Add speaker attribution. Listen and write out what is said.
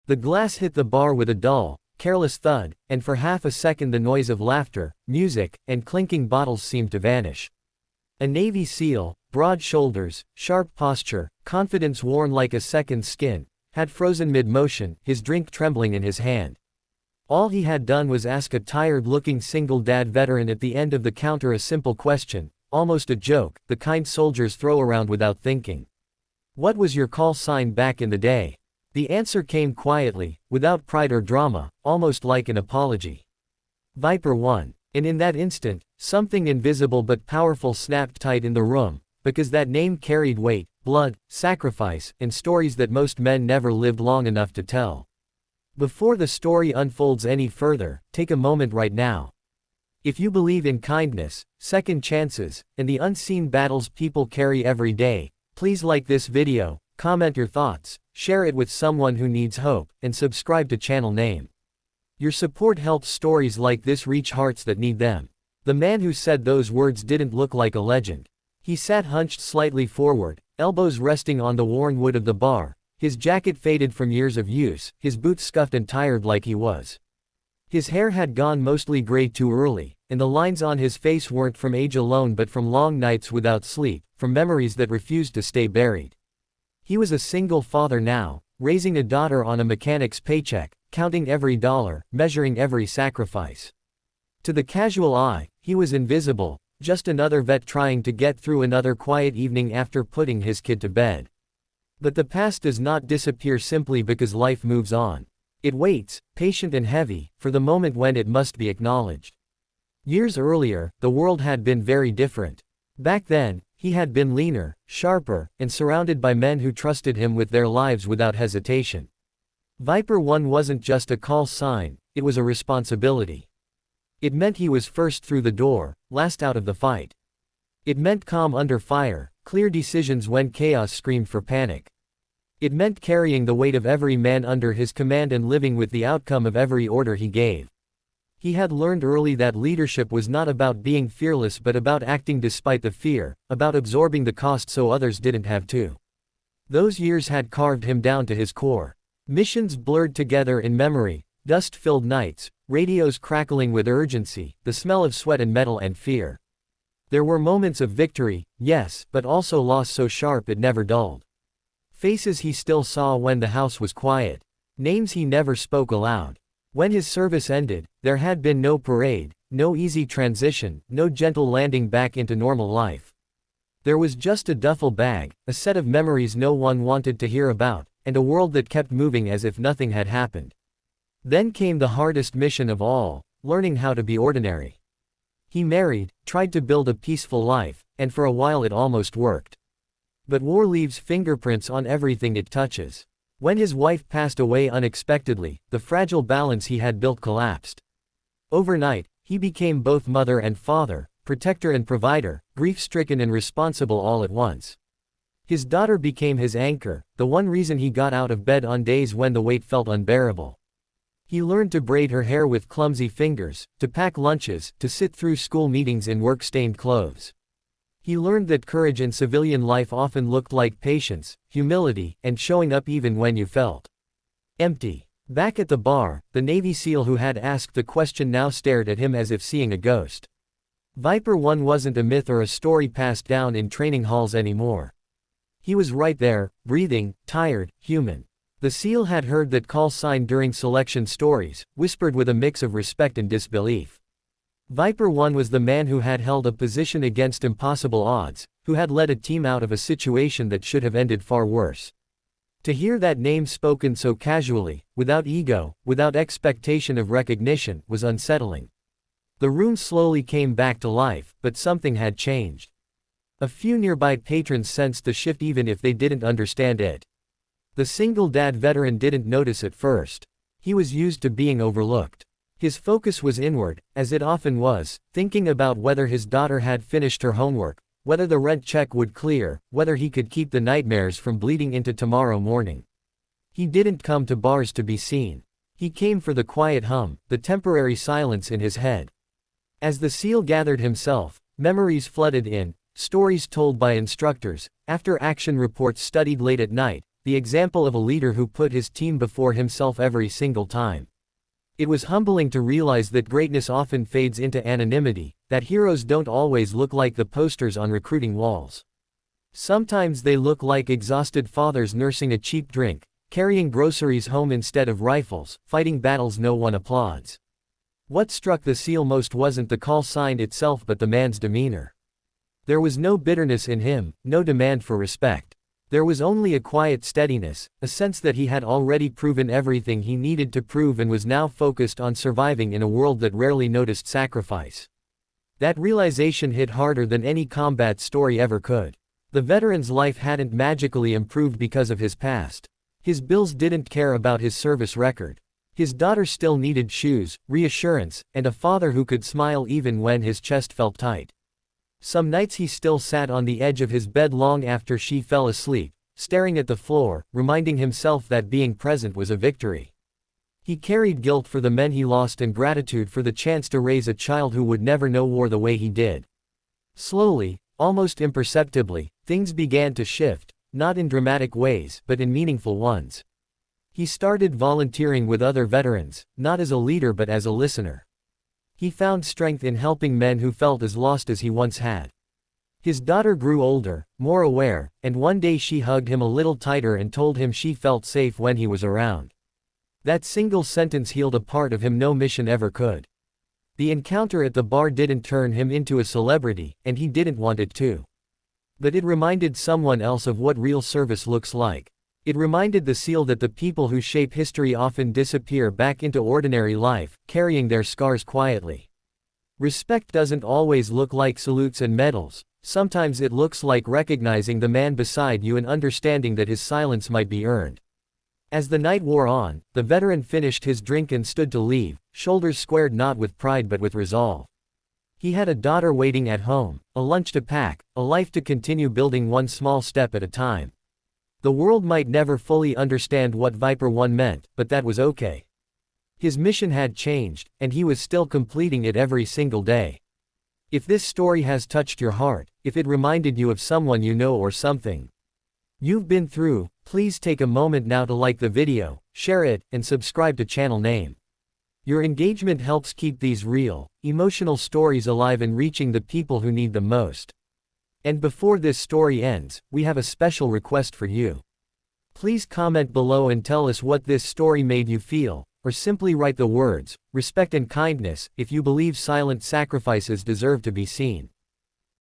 Speaker 1: The glass hit the bar with a dull, careless thud, and for half a second the noise of laughter, music, and clinking bottles seemed to vanish. A Navy SEAL, broad shoulders, sharp posture, confidence worn like a second skin, had frozen mid-motion, his drink trembling in his hand. All he had done was ask a tired-looking single-dad veteran at the end of the counter a simple question, almost a joke, the kind soldiers throw around without thinking. "What was your call sign back in the day?" The answer came quietly, without pride or drama, almost like an apology. Viper 1. And in that instant, something invisible but powerful snapped tight in the room, because that name carried weight, blood, sacrifice, and stories that most men never lived long enough to tell. Before the story unfolds any further, take a moment right now. If you believe in kindness, second chances, and the unseen battles people carry every day, please like this video, comment your thoughts, share it with someone who needs hope, and subscribe to channel name. Your support helps stories like this reach hearts that need them. The man who said those words didn't look like a legend. He sat hunched slightly forward, elbows resting on the worn wood of the bar, his jacket faded from years of use, his boots scuffed and tired like he was. His hair had gone mostly gray too early, and the lines on his face weren't from age alone but from long nights without sleep, from memories that refused to stay buried. He was a single father now, raising a daughter on a mechanic's paycheck, counting every dollar, measuring every sacrifice. To the casual eye, he was invisible, just another vet trying to get through another quiet evening after putting his kid to bed. But the past does not disappear simply because life moves on. It waits, patient and heavy, for the moment when it must be acknowledged. Years earlier, the world had been very different. Back then, he had been leaner, sharper, and surrounded by men who trusted him with their lives without hesitation. Viper 1 wasn't just a call sign, it was a responsibility. It meant he was first through the door, last out of the fight. It meant calm under fire, clear decisions when chaos screamed for panic. It meant carrying the weight of every man under his command and living with the outcome of every order he gave. He had learned early that leadership was not about being fearless but about acting despite the fear, about absorbing the cost so others didn't have to. Those years had carved him down to his core. Missions blurred together in memory, dust-filled nights, radios crackling with urgency, the smell of sweat and metal and fear. There were moments of victory, yes, but also loss so sharp it never dulled. Faces he still saw when the house was quiet. Names he never spoke aloud. When his service ended, there had been no parade, no easy transition, no gentle landing back into normal life. There was just a duffel bag, a set of memories no one wanted to hear about, and a world that kept moving as if nothing had happened. Then came the hardest mission of all, learning how to be ordinary. He married, tried to build a peaceful life, and for a while it almost worked. But war leaves fingerprints on everything it touches. When his wife passed away unexpectedly, the fragile balance he had built collapsed. Overnight, he became both mother and father, protector and provider, grief-stricken and responsible all at once. His daughter became his anchor, the one reason he got out of bed on days when the weight felt unbearable. He learned to braid her hair with clumsy fingers, to pack lunches, to sit through school meetings in work-stained clothes. He learned that courage in civilian life often looked like patience, humility, and showing up even when you felt empty. Back at the bar, the Navy SEAL who had asked the question now stared at him as if seeing a ghost. Viper 1 wasn't a myth or a story passed down in training halls anymore. He was right there, breathing, tired, human. The SEAL had heard that call sign during selection stories, whispered with a mix of respect and disbelief. Viper 1 was the man who had held a position against impossible odds, who had led a team out of a situation that should have ended far worse. To hear that name spoken so casually, without ego, without expectation of recognition, was unsettling. The room slowly came back to life, but something had changed. A few nearby patrons sensed the shift even if they didn't understand it. The single dad veteran didn't notice at first. He was used to being overlooked. His focus was inward, as it often was, thinking about whether his daughter had finished her homework, whether the rent check would clear, whether he could keep the nightmares from bleeding into tomorrow morning. He didn't come to bars to be seen. He came for the quiet hum, the temporary silence in his head. As the SEAL gathered himself, memories flooded in, stories told by instructors, after-action reports studied late at night, the example of a leader who put his team before himself every single time. It was humbling to realize that greatness often fades into anonymity, that heroes don't always look like the posters on recruiting walls. Sometimes they look like exhausted fathers nursing a cheap drink, carrying groceries home instead of rifles, fighting battles no one applauds. What struck the seal most wasn't the call sign itself but the man's demeanor. There was no bitterness in him, no demand for respect. There was only a quiet steadiness, a sense that he had already proven everything he needed to prove and was now focused on surviving in a world that rarely noticed sacrifice. That realization hit harder than any combat story ever could. The veteran's life hadn't magically improved because of his past. His bills didn't care about his service record. His daughter still needed shoes, reassurance, and a father who could smile even when his chest felt tight. Some nights he still sat on the edge of his bed long after she fell asleep, staring at the floor, reminding himself that being present was a victory. He carried guilt for the men he lost and gratitude for the chance to raise a child who would never know war the way he did. Slowly, almost imperceptibly, things began to shift, not in dramatic ways but in meaningful ones. He started volunteering with other veterans, not as a leader but as a listener. He found strength in helping men who felt as lost as he once had. His daughter grew older, more aware, and one day she hugged him a little tighter and told him she felt safe when he was around. That single sentence healed a part of him no mission ever could. The encounter at the bar didn't turn him into a celebrity, and he didn't want it to. But it reminded someone else of what real service looks like. It reminded the seal that the people who shape history often disappear back into ordinary life, carrying their scars quietly. Respect doesn't always look like salutes and medals. Sometimes it looks like recognizing the man beside you and understanding that his silence might be earned. As the night wore on, the veteran finished his drink and stood to leave, shoulders squared not with pride but with resolve. He had a daughter waiting at home, a lunch to pack, a life to continue building one small step at a time. The world might never fully understand what Viper 1 meant, but that was okay. His mission had changed, and he was still completing it every single day. If this story has touched your heart, if it reminded you of someone you know or something you've been through, please take a moment now to like the video, share it, and subscribe to channel name. Your engagement helps keep these real, emotional stories alive and reaching the people who need them most. And before this story ends, we have a special request for you. Please comment below and tell us what this story made you feel, or simply write the words, respect and kindness, if you believe silent sacrifices deserve to be seen.